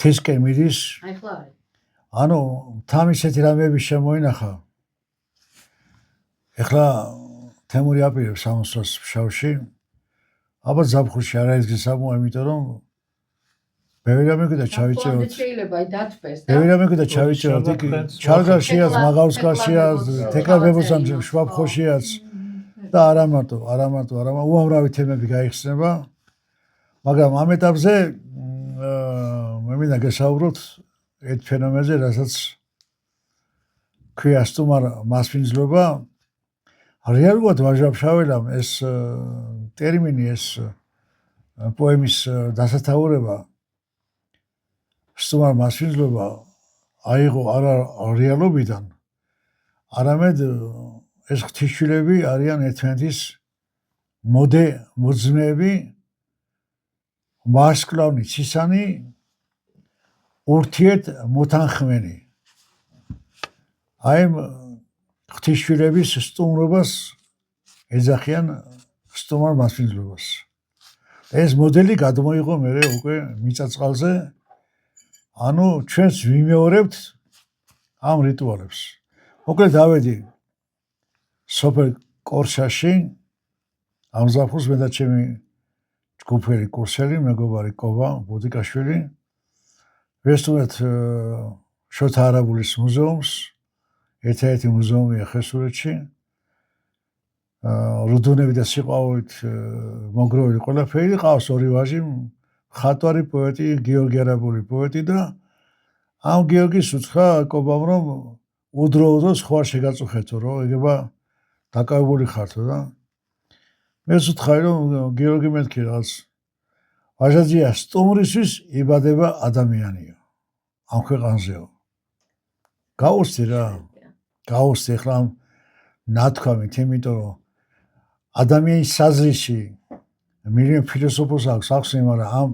ღვთისკენ მიდის. აი ხლა არის. ანუ თან ისეთი რამეები შემოინახა. ეხლა თემური აპირებს სამოსროს ფშავში. აბა ზაფხულში არა ეს გესამოა, იმიტომ რომ ბევრი რამე კიდე ჩავიწეროთ. შეიძლება აი დათბეს და ბევრი რამე კიდე ჩავიწეროთ. იქ ჩარგაშიაც, მაღალსკაშიაც, თეკლაბებოსან შვაბხოშიაც და არა მარტო, უამრავი თემები გაიხსნება. მაგრამ ამ ეტაპზე მე მინდა გესაუბროთ ერთ ფენომენზე, რასაც ქვია სტუმარ მასპინძლობა. რეალურად ვაჟა-ფშაველამ ეს ტერმინი, ეს პოემის დასათაურება სტუმარ მასპინძლობა აიღო არა რეალობიდან, არამედ ეს ღვთისმშობლები არიან ერთმანეთის მოძმეები, მასკლავნი ცისანი, ურთიერთ მოთანხმენი. აი ღვთისმშობლების სტუმრობას ეძახიან სტუმარ მასპინძლობას. ეს მოდელი გადმოიღო მერე უკვე მიწა-წყალზე. ანუ ჩვენს ვიმეორებთ ამ რიტუალებს. მოკლედ დავედი სოფელ კორშაში, ამ ზაფხულს მე და ჩემი ჯგუფელი კურსელი, მეგობარი კობა ბუდიკაშვილი ვესტუმრეთ შოთა არაბულის მუზეუმს, ერთ-ერთი მუზეუმია ხევსურეთში. რუდუნები და სიყვარულით მოგროვილი ყველაფერი, ყავს ორი ვაჟი, მხატვარი, პოეტი, გიორგი არაბული პოეტი და ამ გიორგის უთხრა კობამ, რომ უდრო-უდრო სხვა შეგაწუხეთო, რომ ეგება დაკავებული ხართო და მე უთხრა, რომ გიორგი მეთქი რაღაც ვაჟაძია, სტუმრისთვის იბადება ადამიანიო. ამ ქვეყანზეო. გაუსწი რა. გაუსწი ახლა ამ ნათქვამით, იმიტომ რომ ადამიანის საზრისი მირიან ფილოსოფოს აქვს ახსნი, მაგრამ ამ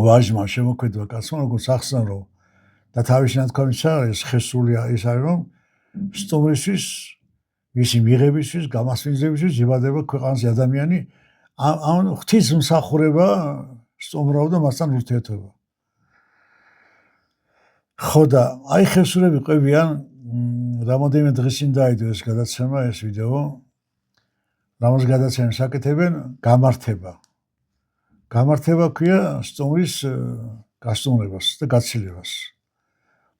ვაჟმა შემოქმედება კაცმა, როგორც ახსნა, რომ და თავის ნათქვამით არის ხესულია ის არის, რომ სტუმრისთვის, მისი მიღებისთვის, გამასპინძლებისთვის იბადება ქვეყანაზე ადამიანი, ამ ღვთისმსახურება სტუმრობა და მასთან ურთიერთობა. ხო და აი ხევსურები ყვებიან, რამოდენიმე დღის წინ დაიდო ეს გადაცემა, ეს ვიდეო, რამაც გადაცემას აკეთებენ გამართება. გამართება ქვია სტუმრის გასტუმრებას და გაცილებას.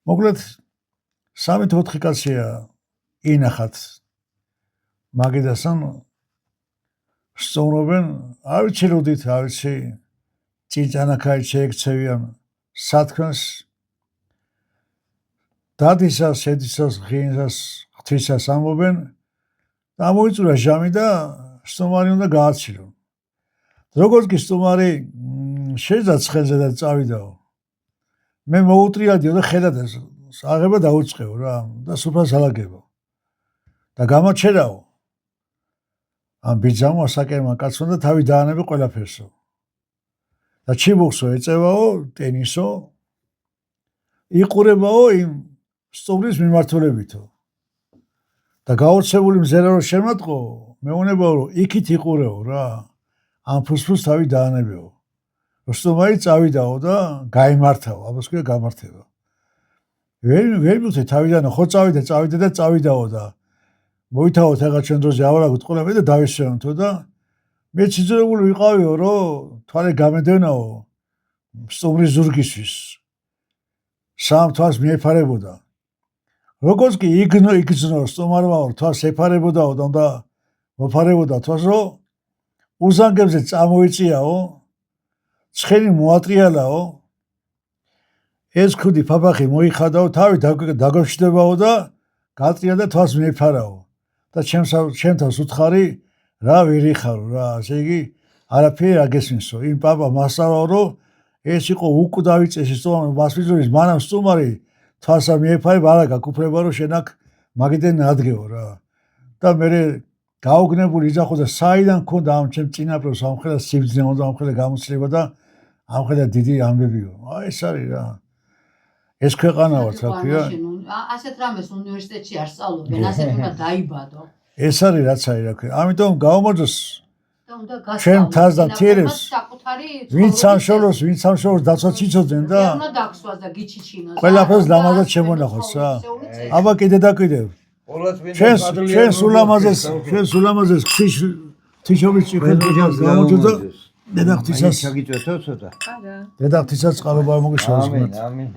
მოკლედ 3-4 კაცია ინახათ მაგიდასან სტუმრობენ, არ ვიცი როდით, არ ვიცი წინწანაქაით შეექცევიან სათქმელს, დადისას, შედისას, ღინსას, ღვთისას ამბობენ და მოიწურა ჟამი და სტუმარი უნდა გააცილონ. როგორც კი სტუმარი შეძა ცხელზე და წავიდაო, მე მოუტრიალდიო და ხედავ აღება დაუწყეო რა და სუფრას ალაგებო და გამოჩერაო. ამ ბიძამო ასაკერმა კაცმა და თავი დაანებე ყველაფერსო. და ჩიბუხსო ეწევაო, ტენისო, იყურებაო იმ სტუმრის მიმართულებითო. და გაოცებული მზერა რო შემატყო, მეუნებაო რომ იქით იყურეო რა. ამ ფუსფუს თავი დაანებეო. სტუმარი წავიდაო და გაიმართავ, აბას ქვია გამართება. ვერ მივხვდი თავიდან ხო წავიდა და წავიდაო და მოითავოთ ახლა ჩვენ დროზე ავარაგოთ ყველაფერი და დავისვენთო და მე ციზრებული ვიყავიო რომ თვალე გამედენაო სტუმრის ზურგისთვის. სამ თვალს მიეფარებოდა. როგორც კი იგზნო სტუმარმა თვალს ეფარებოდაო და მოფარებოდა თვალს რომ უზანგებზე წამოიწიაო, ცხენი მოატრიალაო, ეს ქუდი ფაფახი მოიხადაო, თავი დაგოშდებაო და გატრია და თვალს მიეფარაო. და ჩემთავს უთხარი რა ვერიხარო რა, ასე იგი არაფერი არ გესმისო. იმ პაპა მასწავლა რომ ეს იყო უკვდავი წესი სტუმარი მასპინძლის მანამ სტუმარი თვალსა მიეფარება, არა გაკუფრება რომ შენ აქ მაგიდან ადგეო რა. და მე გაუგნებული იძახო და საიდან მქონდა ამ ჩემ წინაპრებს ამხელა სიბრძნე უნდა ამხელა გამოცდილება და ამხელა დიდი ამბებიო. აი ეს არის რა. ეს ქვეყანა ვართ რა ქვია. ასეთ რამეს უნივერსიტეტში არ სწავლობენ, ასეთ უნდა დაიბადო. ეს არის რაც არის რა ქვია. ამიტომ გაუმოძოს და უნდა ჩვენ მთას და მთიერებს საკუთარი ვინც სამშობლოს დაცვაც იცოდნენ და უნდა დაქსვას და გიჩიჩინოს. ყველაფერს ლამაზად შემონახოს რა. აბა კიდე და კიდე. ჩვენ სულ ამაზეს ღვთისმშობლის ჭიქრებას გამოძდა დედაღვთისას ჩაგიწვეთო ცოტა. დედაღვთისას წყალობა მოგიშალოს. ამინ, ამინ.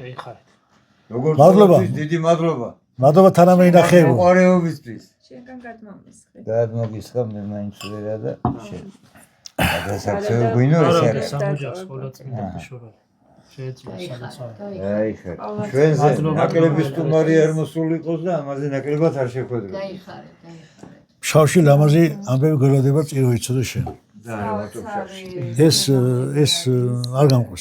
როგორც მადლობა. დიდი მადლობა. მადლობა თანამეინახეებო. მოყარეობისთვის. შენგან გადმომისხრი. გადმოგისხა მე მაინც ვერა და შენ. გადასახცევ გვინო ეს არის. სამოჯახს ყველა წმინდა შორა. შეეძლო სადაცაა. აი ხარ. ჩვენზე ნაკლები სტუმარი არ მოსულიყოს და ამაზე ნაკლებად არ შეხვედრა. დაიხარეთ, დაიხარეთ. შავში ლამაზი ამბები გველოდება წირო იცოდე შენ. და რა ვატო შავში. ეს არ გამყოს.